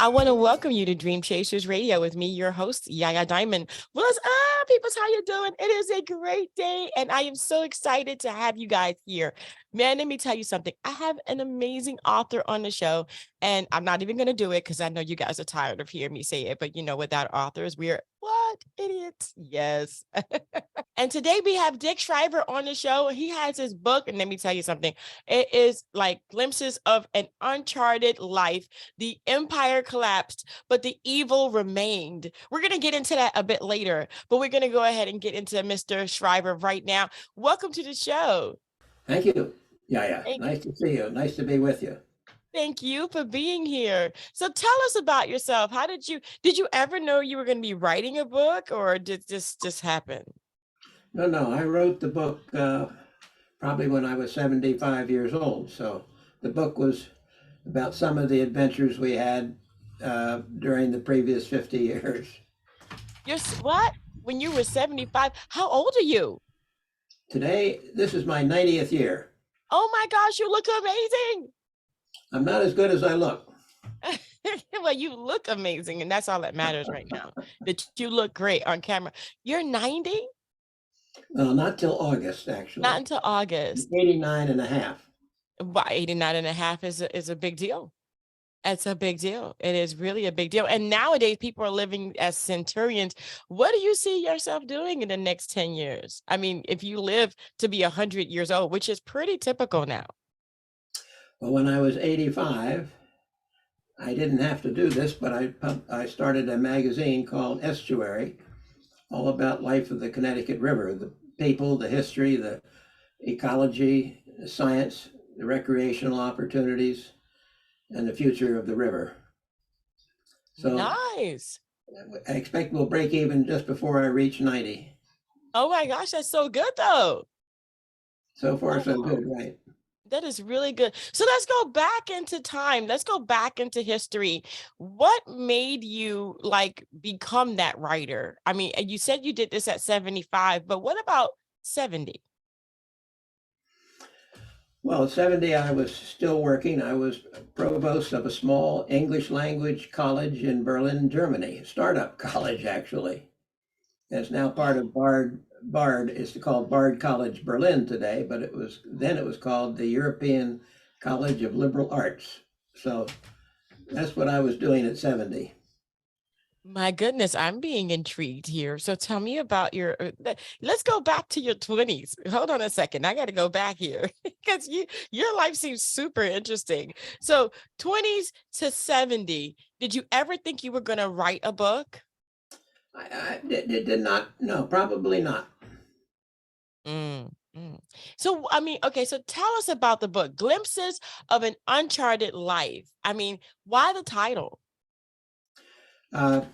I want to welcome you to Dream Chasers Radio with me, your host, Yaya Diamond. What's up, peoples? How you doing? It is a great day, and I am so excited to have you guys here. Man, let me tell you something. I have an amazing author on the show, and I'm not even going to do it because I know you guys are tired of hearing me say it, but without authors, we're what? Idiots. Yes. And today we have Dick Shriver on the show. He has his book, and let me tell you something. It is like glimpses of an uncharted life. The empire collapsed, but the evil remained. We're going to get into that a bit later, but we're going to go ahead and get into Mr. Shriver right now. Welcome to the show. Thank you, Yaya. Nice to see you. Nice to be with you. Thank you for being here. So tell us about yourself. Did you ever know you were going to be writing a book, or did this just happen? No, I wrote the book probably when I was 75 years old. So the book was about some of the adventures we had during the previous 50 years. What? When you were 75? How old are you? Today, this is my 90th year. Oh my gosh, you look amazing. I'm not as good as I look. Well, you look amazing, and that's all that matters right now. That you look great on camera. You're 90? Well, not till August, actually. Not until August. 89 and a half. Well, 89 and a half is a big deal. It's a big deal. It is really a big deal. And nowadays, people are living as centurions. What do you see yourself doing in the next 10 years? I mean, if you live to be 100 years old, which is pretty typical now. Well, when I was 85, I didn't have to do this, but I started a magazine called Estuary, all about life of the Connecticut River, the people, the history, the ecology, the science, the recreational opportunities, and the future of the river. So nice. I expect we'll break even just before I reach 90. Oh my gosh, that's so good though. So far, so good, right? That is really good. So let's go back into time. Let's go back into history. What made you become that writer? I mean, you said you did this at 75, but what about 70? Well, at 70, I was still working. I was provost of a small English language college in Berlin, Germany, startup college, actually. It's now part of Bard. It's called Bard College Berlin today, but it was called the European College of Liberal Arts. So that's what I was doing at 70. My goodness, I'm being intrigued here. So tell me about let's go back to your 20s. Hold on a second. I got to go back here because your life seems super interesting. So 20s to 70, did you ever think you were going to write a book? I did not. No, probably not. So, I mean, okay, so tell us about the book, Glimpses of an Uncharted Life. I mean, why the title? Well,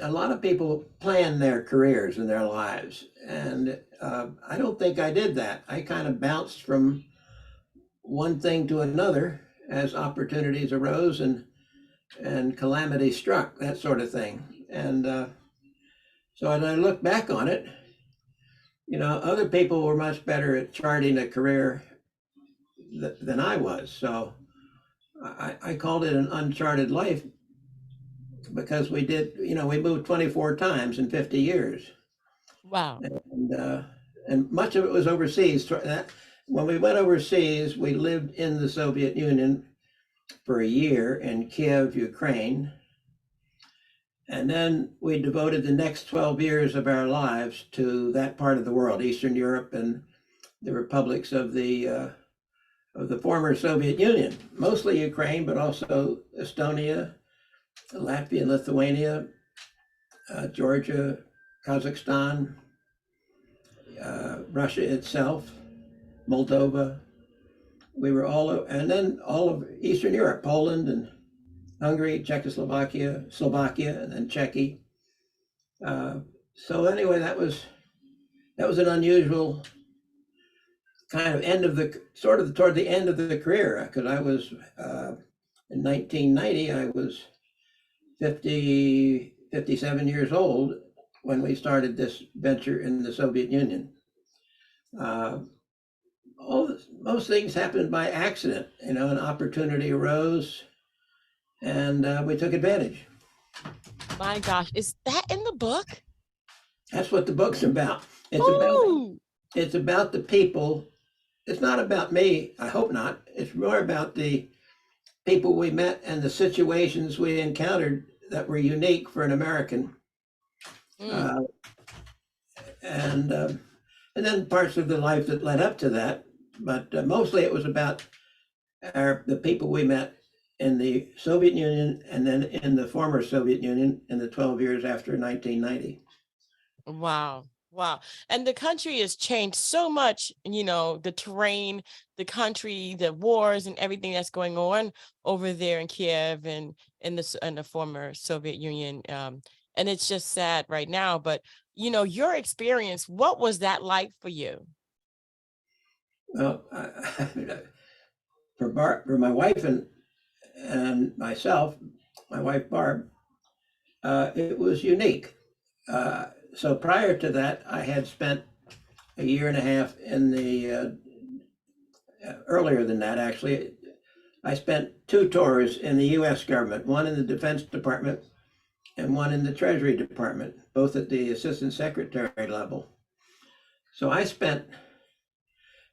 a lot of people plan their careers and their lives, and I don't think I did that. I kind of bounced from one thing to another as opportunities arose and calamity struck, that sort of thing. And so as I look back on it, other people were much better at charting a career than I was. So I called it an uncharted life because we moved 24 times in 50 years. Wow. And much of it was overseas. When we went overseas, we lived in the Soviet Union for a year in Kiev, Ukraine. And then we devoted the next 12 years of our lives to that part of the world, Eastern Europe and the republics of the former Soviet Union, mostly Ukraine, but also Estonia, Latvia, Lithuania, Georgia, Kazakhstan, Russia itself, Moldova. We were and then all of Eastern Europe, Poland and Hungary, Czechoslovakia, Slovakia, and then Czechia. So anyway, that was an unusual kind of toward the end of the career, because I was in 1990, I was 57 years old when we started this venture in the Soviet Union. most things happened by accident. You know, an opportunity arose, and we took advantage. My gosh, is that in the book? That's what the book's about. It's about Oh, it's about the people. It's not about me. I hope not. It's more about the people we met and the situations we encountered that were unique for an American, mm, uh, and uh, and then parts of the life that led up to that. But mostly it was about the people we met in the Soviet Union and then in the former Soviet Union in the 12 years after 1990. wow. Wow. And the country has changed so much, the terrain, the country, the wars and everything that's going on over there in Kiev and in the former Soviet Union. And it's just sad right now. But your experience, what was that like for you? Well, for my wife and myself, my wife Barb, it was unique. So prior to that, I had spent a year and a half in the earlier than that actually. I spent two tours in the U.S. government, one in the Defense Department and one in the Treasury Department, both at the Assistant Secretary level. So I spent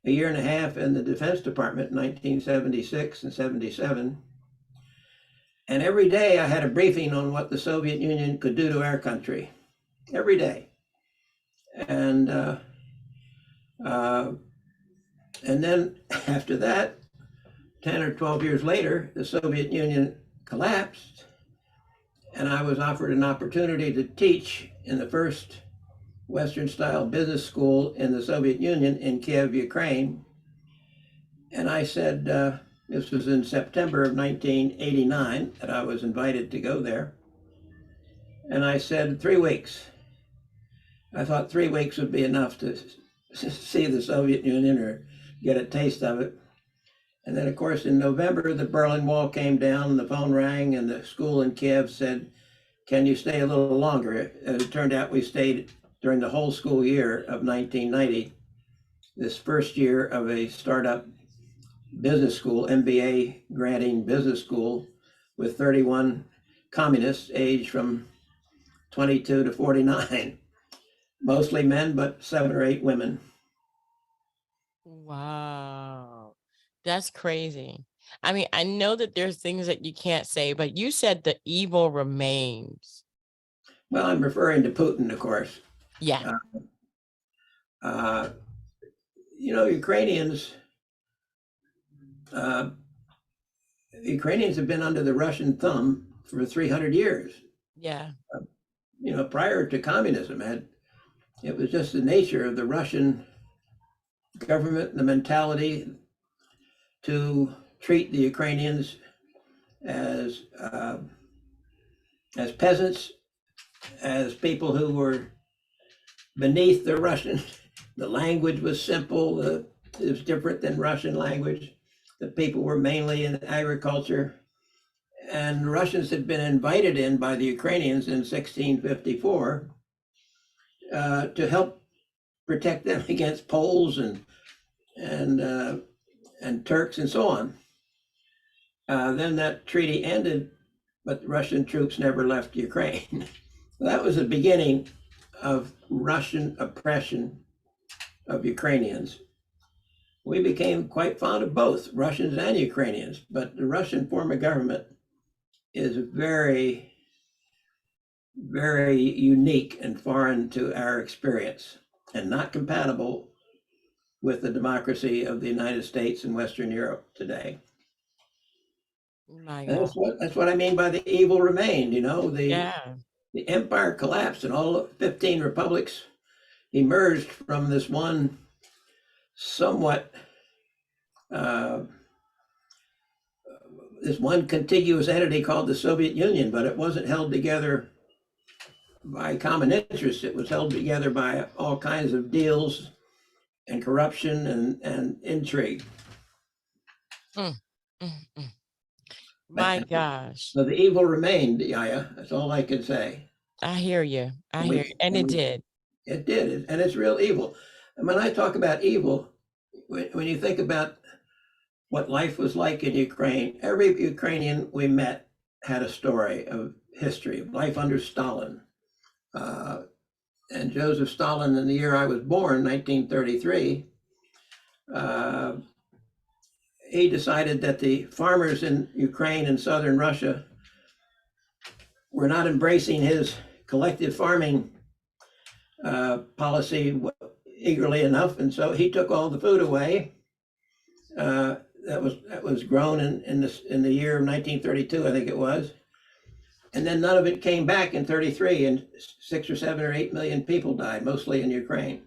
a year and a half in the Defense Department in 1976 and 77. And every day I had a briefing on what the Soviet Union could do to our country. Every day. And uh, and then after that, 10 or 12 years later, the Soviet Union collapsed, and I was offered an opportunity to teach in the first Western style business school in the Soviet Union in Kiev, Ukraine. And I said, this was in September of 1989 that I was invited to go there. And I said, 3 weeks. I thought 3 weeks would be enough to see the Soviet Union or get a taste of it. And then, of course, in November, the Berlin Wall came down, and the phone rang, and the school in Kiev said, can you stay a little longer? As it turned out, we stayed during the whole school year of 1990, this first year of a startup business school, MBA granting business school, with 31 communists aged from 22 to 49, mostly men, but 7 or 8 women. Wow. That's crazy. I mean, I know that there's things that you can't say, but you said the evil remains. Well, I'm referring to Putin, of course. Yeah. Uh, uh, Ukrainians, uh, Ukrainians have been under the Russian thumb for 300 years. Yeah. Prior to communism, it was just the nature of the Russian government, the mentality to treat the Ukrainians as as peasants, as people who were beneath the Russians. The language was simple. It was different than Russian language. The people were mainly in agriculture. And the Russians had been invited in by the Ukrainians in 1654 to help protect them against Poles and Turks and so on. Then that treaty ended, but the Russian troops never left Ukraine. That was the beginning of Russian oppression of Ukrainians. We became quite fond of both Russians and Ukrainians, but the Russian form of government is very, very unique and foreign to our experience and not compatible with the democracy of the United States and Western Europe today. My And God. that's what I mean by the evil remained. Yeah. The empire collapsed and all 15 republics emerged from this one somewhat uh, this one contiguous entity called the Soviet Union, but it wasn't held together by common interest. It was held together by all kinds of deals and corruption and intrigue. Mm, mm, mm. My gosh. So the evil remained, Yaya. That's all I can say. I hear you. I And hear you. we And and it we did. it did, and it's real evil. And when I talk about evil, when you think about what life was like in Ukraine, every Ukrainian we met had a story of history, of life under Stalin. Uh, and Joseph Stalin, in the year I was born, 1933, uh, he decided that the farmers in Ukraine and southern Russia were not embracing his collective farming policy eagerly enough, and so he took all the food away that was grown in the year of 1932, I think it was, and then none of it came back in 33, and 6 or 7 or 8 million people died, mostly in Ukraine,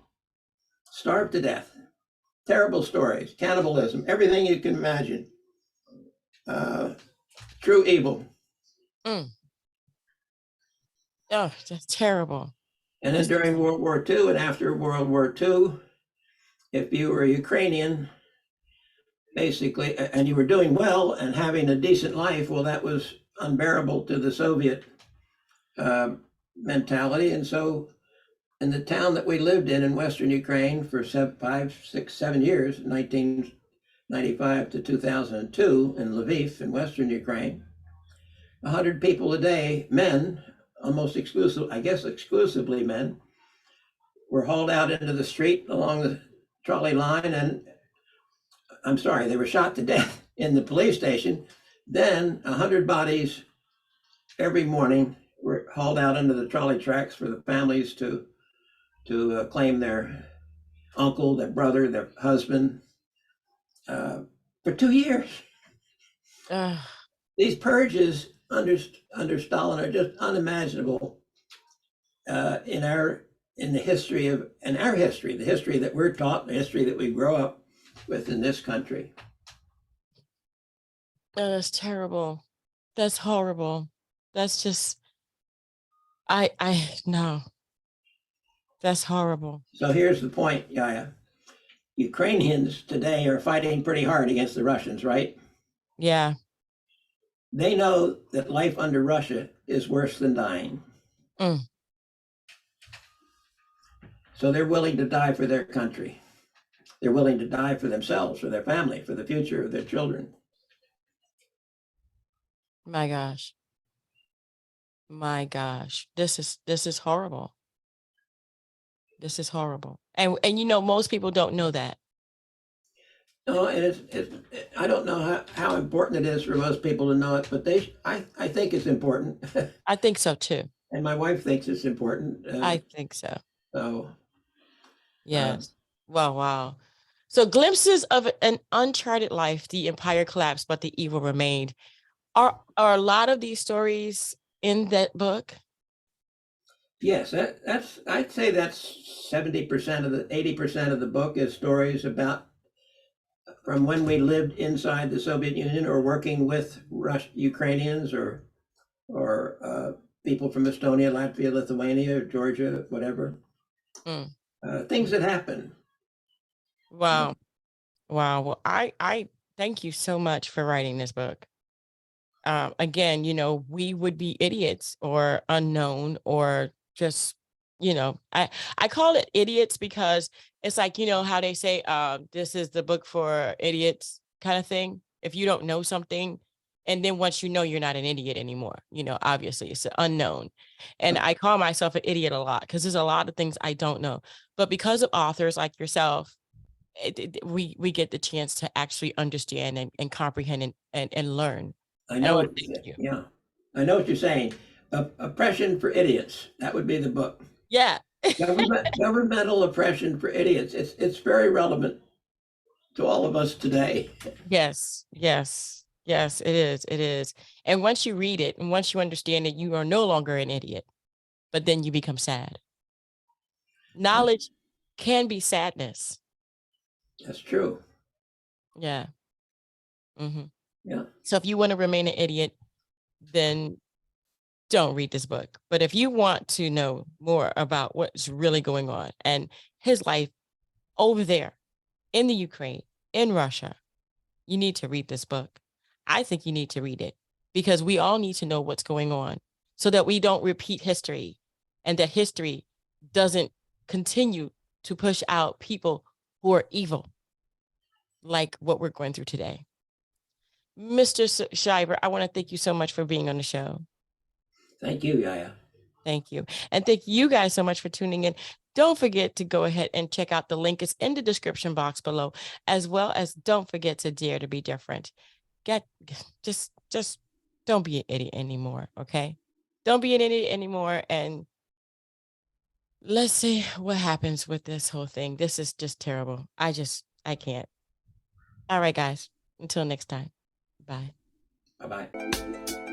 starved to death. Terrible stories, cannibalism, everything you can imagine. True evil. Mm. Oh, that's terrible. And then during World War II and after World War II, if you were a Ukrainian, basically, and you were doing well and having a decent life, well, that was unbearable to the Soviet mentality. And so, in the town that we lived in Western Ukraine for 5, 6, 7 years, 1995 to 2002, in Lviv in Western Ukraine, 100 people a day, men, almost exclusive, I guess exclusively men, were hauled out into the street along the trolley line, and I'm sorry, they were shot to death in the police station. Then 100 bodies every morning were hauled out into the trolley tracks for the families to claim their uncle, their brother, their husband, for 2 years. These purges under Stalin are just unimaginable in the history the history that we're taught, the history that we grow up with in this country. Oh, that's terrible. That's horrible. That's just, no, that's horrible. So here's the point, Yaya. Ukrainians today are fighting pretty hard against the Russians, right? Yeah. They know that life under Russia is worse than dying. Mm. So they're willing to die for their country. They're willing to die for themselves, for their family, for the future of their children. My gosh. My gosh. This is horrible. This is horrible. And you know, most people don't know that. No, I don't know how important it is for most people to know it, but I think it's important. I think so too. And my wife thinks it's important. I think so. So, yes. Wow. So glimpses of an uncharted life, the empire collapsed, but the evil remained. Are a lot of these stories in that book? yes, I'd say that's 70% of the 80% of the book is stories about from when we lived inside the Soviet Union or working with Ukrainians or people from Estonia, Latvia, Lithuania, Georgia, whatever. Things that happen. Wow. Well, I thank you so much for writing this book. Again, you know, we would be idiots or unknown or just, you know, I call it idiots because it's like, you know, how they say, this is the book for idiots kind of thing. If you don't know something, and then once you know, you're not an idiot anymore, you know, obviously it's an unknown. And I call myself an idiot a lot because there's a lot of things I don't know. But because of authors like yourself, we get the chance to actually understand and comprehend and learn. I know and I what thank you. Yeah, I know what you're saying. Oppression for idiots. That would be the book. Yeah. Governmental oppression for idiots. It's very relevant to all of us today. Yes, it is. It is. And once you read it and once you understand that you are no longer an idiot, but then you become sad. Knowledge can be sadness. That's true. Yeah. Yeah. So if you want to remain an idiot, then don't read this book. But if you want to know more about what's really going on and his life over there in the Ukraine, in Russia, you need to read this book. I think you need to read it because we all need to know what's going on so that we don't repeat history and that history doesn't continue to push out people who are evil. like what we're going through today. Mr. Shriver, I want to thank you so much for being on the show. Thank you, Yaya. Thank you. And thank you guys so much for tuning in. Don't forget to go ahead and check out the link. It's in the description box below, as well as don't forget to dare to be different. Get just don't be an idiot anymore, okay? Don't be an idiot anymore. And let's see what happens with this whole thing. This is just terrible. I can't. All right, guys. Until next time. Bye. Bye bye.